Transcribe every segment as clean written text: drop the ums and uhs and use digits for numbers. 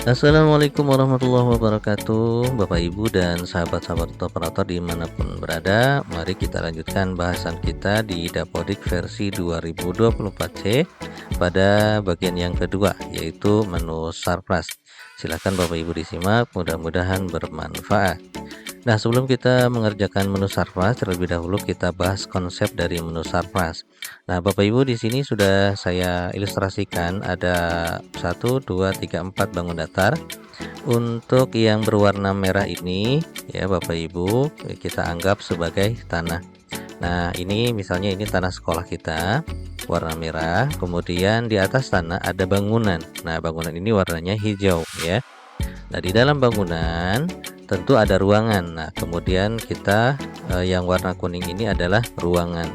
Assalamualaikum warahmatullahi wabarakatuh, Bapak Ibu dan sahabat-sahabat operator dimanapun berada. Mari kita lanjutkan bahasan kita di Dapodik versi 2024C pada bagian yang kedua, yaitu menu surprise. Silahkan Bapak Ibu disimak, mudah-mudahan bermanfaat. Nah, sebelum kita mengerjakan menu surprise, terlebih dahulu kita bahas konsep dari menu surprise. Nah, Bapak Ibu di sini sudah saya ilustrasikan ada 1, 2, 3, 4 bangun datar. Untuk yang berwarna merah ini ya Bapak Ibu, kita anggap sebagai tanah. Nah, ini misalnya ini tanah sekolah kita warna merah, kemudian di atas tanah ada bangunan. Nah, bangunan ini warnanya hijau ya. Nah, di dalam bangunan tentu ada ruangan. Nah, kemudian kita yang warna kuning ini adalah ruangan.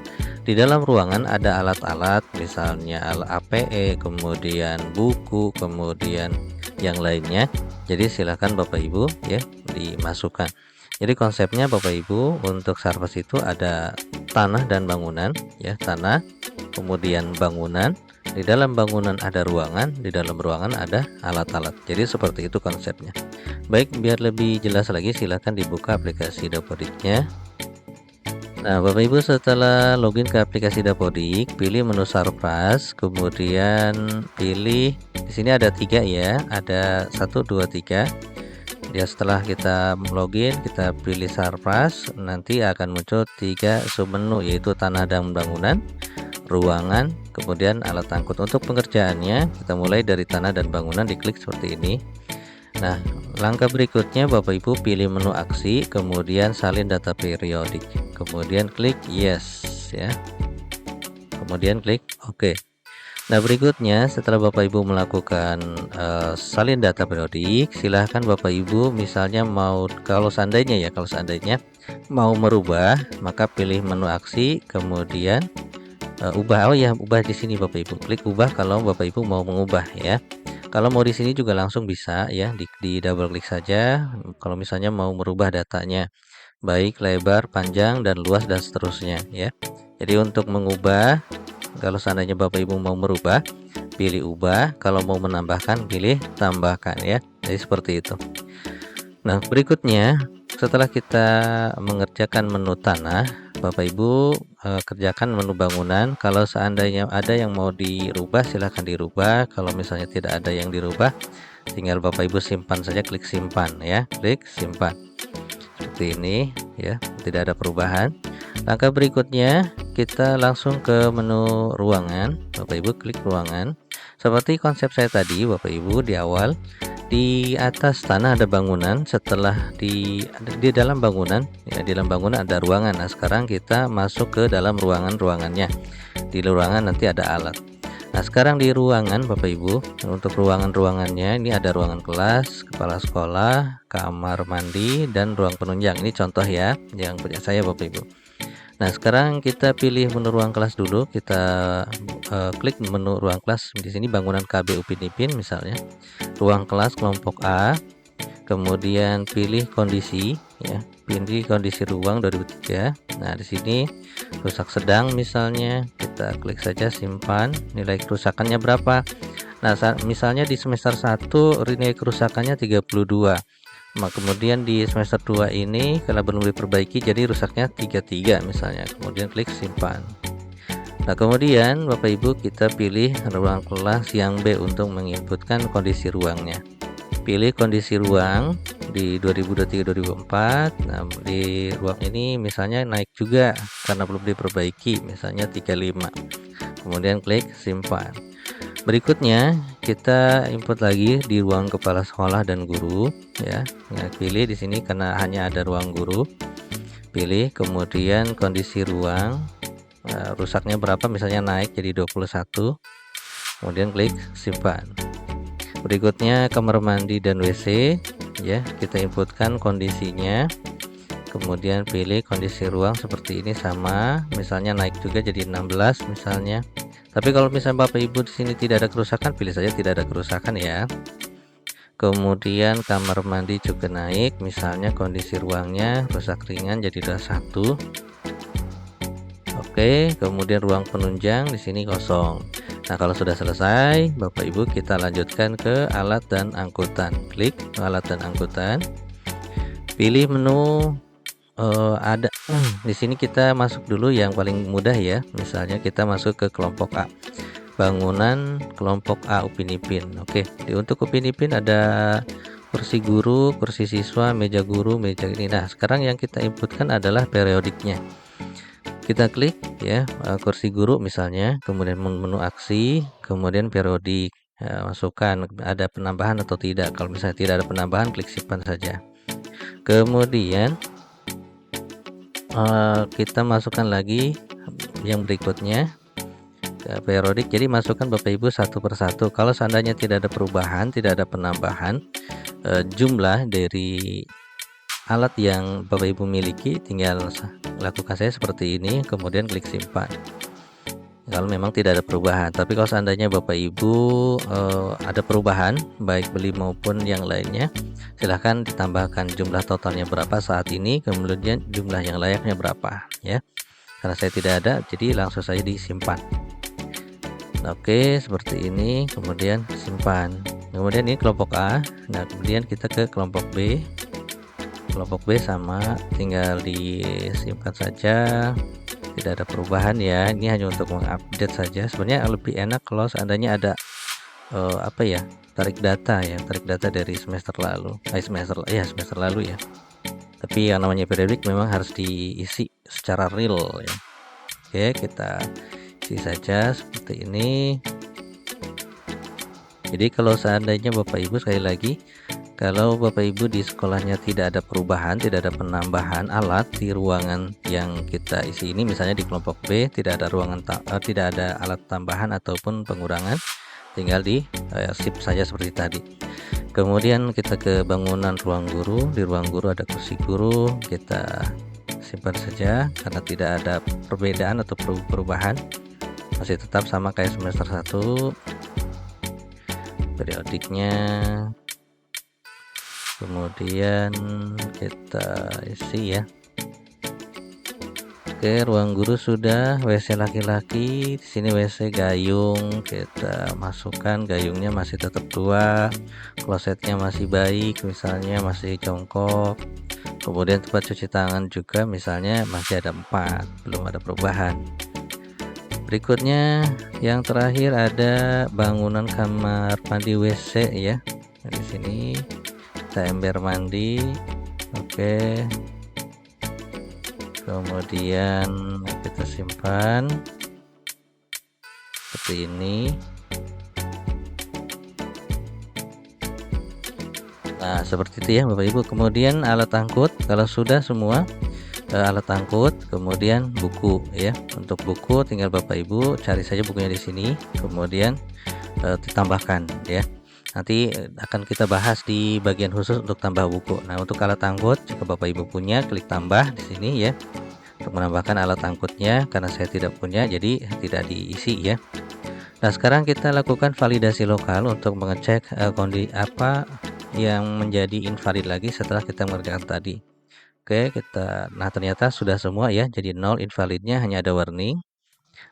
Di dalam ruangan ada alat-alat, misalnya alat APE, kemudian buku, kemudian yang lainnya. Jadi silakan Bapak Ibu ya dimasukkan. Jadi konsepnya Bapak Ibu untuk surface itu ada tanah dan bangunan ya, tanah, kemudian bangunan. Di dalam bangunan ada ruangan, di dalam ruangan ada alat-alat. Jadi seperti itu konsepnya. Baik, biar lebih jelas lagi silakan dibuka aplikasi Dapodiknya. Nah, Bapak Ibu setelah login ke aplikasi Dapodik, pilih menu surprise, kemudian pilih di sini ada 3 ya, ada 1, 2, 3. Ya, setelah kita login, kita pilih surprise, nanti akan muncul 3 submenu yaitu tanah dan bangunan, ruangan, kemudian alat angkut. Untuk pengerjaannya kita mulai dari tanah dan bangunan, diklik seperti ini. Nah, langkah berikutnya Bapak Ibu pilih menu aksi, kemudian salin data periodik, kemudian klik yes ya, kemudian klik OK. Nah, berikutnya setelah Bapak Ibu melakukan salin data periodik, silahkan Bapak Ibu misalnya kalau seandainya mau merubah, maka pilih menu aksi, kemudian ubah. Oh ya, ubah di sini Bapak Ibu. Klik ubah kalau Bapak Ibu mau mengubah ya. Kalau mau di sini juga langsung bisa ya, di double klik saja. Kalau misalnya mau merubah datanya, baik lebar, panjang, dan luas dan seterusnya ya. Jadi untuk mengubah, kalau seandainya Bapak Ibu mau merubah, pilih ubah. Kalau mau menambahkan, pilih tambahkan ya. Jadi seperti itu. Nah, berikutnya setelah kita mengerjakan menu tanah, Bapak Ibu kerjakan menu bangunan. Kalau seandainya ada yang mau dirubah, silahkan dirubah. Kalau misalnya tidak ada yang dirubah, tinggal Bapak Ibu simpan saja, klik simpan ya, klik simpan seperti ini ya, tidak ada perubahan. Langkah berikutnya kita langsung ke menu ruangan. Bapak Ibu klik ruangan. Seperti konsep saya tadi Bapak Ibu di awal, di atas tanah ada bangunan, setelah di dalam bangunan ya, di dalam bangunan ada ruangan. Nah, sekarang kita masuk ke dalam ruangannya. Di ruangan nanti ada alat. Nah, sekarang di ruangan Bapak Ibu, untuk ruangannya ini ada ruangan kelas, kepala sekolah, kamar mandi, dan ruang penunjang. Ini contoh ya yang punya saya Bapak Ibu. Nah, sekarang kita pilih menu ruang kelas dulu. Kita klik menu ruang kelas. Di sini bangunan KB Upin Ipin misalnya. Ruang kelas kelompok A. Kemudian pilih kondisi ya. Pilih kondisi ruang 2003. Nah, di sini rusak sedang misalnya. Kita klik saja simpan. Nilai kerusakannya berapa? Nah, misalnya di semester 1 nilai kerusakannya 32. Nah, kemudian di semester 2 ini karena belum diperbaiki jadi rusaknya 33 misalnya, kemudian klik simpan. Nah, kemudian Bapak Ibu kita pilih ruang kelas yang B untuk menginputkan kondisi ruangnya. Pilih kondisi ruang di 2023-2024. Nah, di ruang ini misalnya naik juga karena belum diperbaiki, misalnya 35. Kemudian klik simpan. Berikutnya kita input lagi di ruang kepala sekolah dan guru ya. Nah, pilih di sini karena hanya ada ruang guru. Pilih kemudian kondisi ruang, rusaknya berapa, misalnya naik jadi 21. Kemudian klik simpan. Berikutnya kamar mandi dan WC ya, kita inputkan kondisinya. Kemudian pilih kondisi ruang seperti ini sama, misalnya naik juga jadi 16 misalnya. Tapi kalau misalnya Bapak Ibu di sini tidak ada kerusakan, pilih saja tidak ada kerusakan ya. Kemudian kamar mandi juga naik, misalnya kondisi ruangnya rusak ringan jadi 21. Oke, kemudian ruang penunjang di sini kosong. Nah, kalau sudah selesai, Bapak Ibu kita lanjutkan ke alat dan angkutan. Klik alat dan angkutan. Pilih menu ada di sini kita masuk dulu yang paling mudah ya. Misalnya kita masuk ke kelompok A. Bangunan kelompok A Upin Ipin. Oke, untuk Upin Ipin ada kursi guru, kursi siswa, meja guru, meja ini. Nah, sekarang yang kita inputkan adalah periodiknya. Kita klik ya, kursi guru misalnya, kemudian menu aksi, kemudian periodik. Masukkan ada penambahan atau tidak. Kalau misalnya tidak ada penambahan, klik simpan saja. Kemudian kita masukkan lagi yang berikutnya ke periodik. Jadi masukkan Bapak Ibu satu persatu. Kalau seandainya tidak ada perubahan, tidak ada penambahan, jumlah dari alat yang Bapak Ibu miliki, tinggal lakukan saya seperti ini, kemudian klik simpan. Kalau memang tidak ada perubahan, tapi kalau seandainya Bapak Ibu ada perubahan baik beli maupun yang lainnya, silahkan ditambahkan jumlah totalnya berapa saat ini, kemudian jumlah yang layaknya berapa ya. Karena saya tidak ada, jadi langsung saja disimpan. Oke, seperti ini, kemudian simpan. Kemudian ini kelompok A. Nah, kemudian kita ke kelompok B. Kelompok B sama, tinggal disimpan saja. Tidak ada perubahan ya. Ini hanya untuk mengupdate saja. Sebenarnya lebih enak kalau seandainya ada tarik data ya, tarik data dari semester lalu. Semester lalu ya. Tapi yang namanya periodik memang harus diisi secara real ya. Oke, kita isi saja seperti ini. Jadi kalau seandainya Bapak Ibu, sekali lagi, kalau Bapak Ibu di sekolahnya tidak ada perubahan, tidak ada penambahan alat di ruangan yang kita isi ini, misalnya di kelompok B tidak ada tidak ada alat tambahan ataupun pengurangan, tinggal di skip saja seperti tadi. Kemudian kita ke bangunan ruang guru. Di ruang guru ada kursi guru, kita simpan saja karena tidak ada perbedaan atau perubahan, masih tetap sama kayak semester 1. Periodiknya kemudian kita isi ya. Oke, ruang guru sudah. WC laki-laki, di sini WC gayung, kita masukkan gayungnya masih tetap 2, klosetnya masih baik, misalnya masih jongkok. Kemudian tempat cuci tangan juga misalnya masih ada 4, belum ada perubahan. Berikutnya yang terakhir ada bangunan kamar mandi WC ya. Nah, di sini kita ember mandi. Oke. Kemudian kita simpan seperti ini. Nah, seperti itu ya Bapak Ibu. Kemudian alat angkut, kalau sudah semua alat angkut, kemudian buku ya. Untuk buku tinggal Bapak Ibu cari saja bukunya di sini, kemudian ditambahkan ya. Nanti akan kita bahas di bagian khusus untuk tambah buku. Nah, untuk alat angkut, jika Bapak Ibu punya, klik tambah di sini ya, untuk menambahkan alat angkutnya. Karena saya tidak punya, jadi tidak diisi ya. Nah, sekarang kita lakukan validasi lokal untuk mengecek kondisi apa yang menjadi invalid lagi setelah kita mengerjakan tadi. Oke, nah ternyata sudah semua ya, jadi 0 invalidnya, hanya ada warning.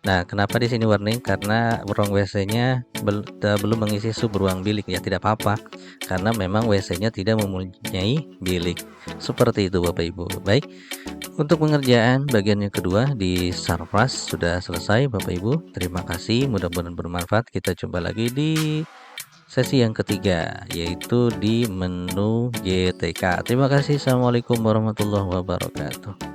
Nah, kenapa di sini warning? Karena ruang WC-nya belum mengisi sub ruang bilik ya, tidak apa-apa. Karena memang WC-nya tidak mempunyai bilik. Seperti itu Bapak Ibu. Baik. Untuk pengerjaan bagian yang kedua di Sarfras sudah selesai Bapak Ibu. Terima kasih, mudah-mudahan bermanfaat. Kita coba lagi di sesi yang ketiga, yaitu di menu GTK. Terima kasih. Assalamualaikum warahmatullahi wabarakatuh.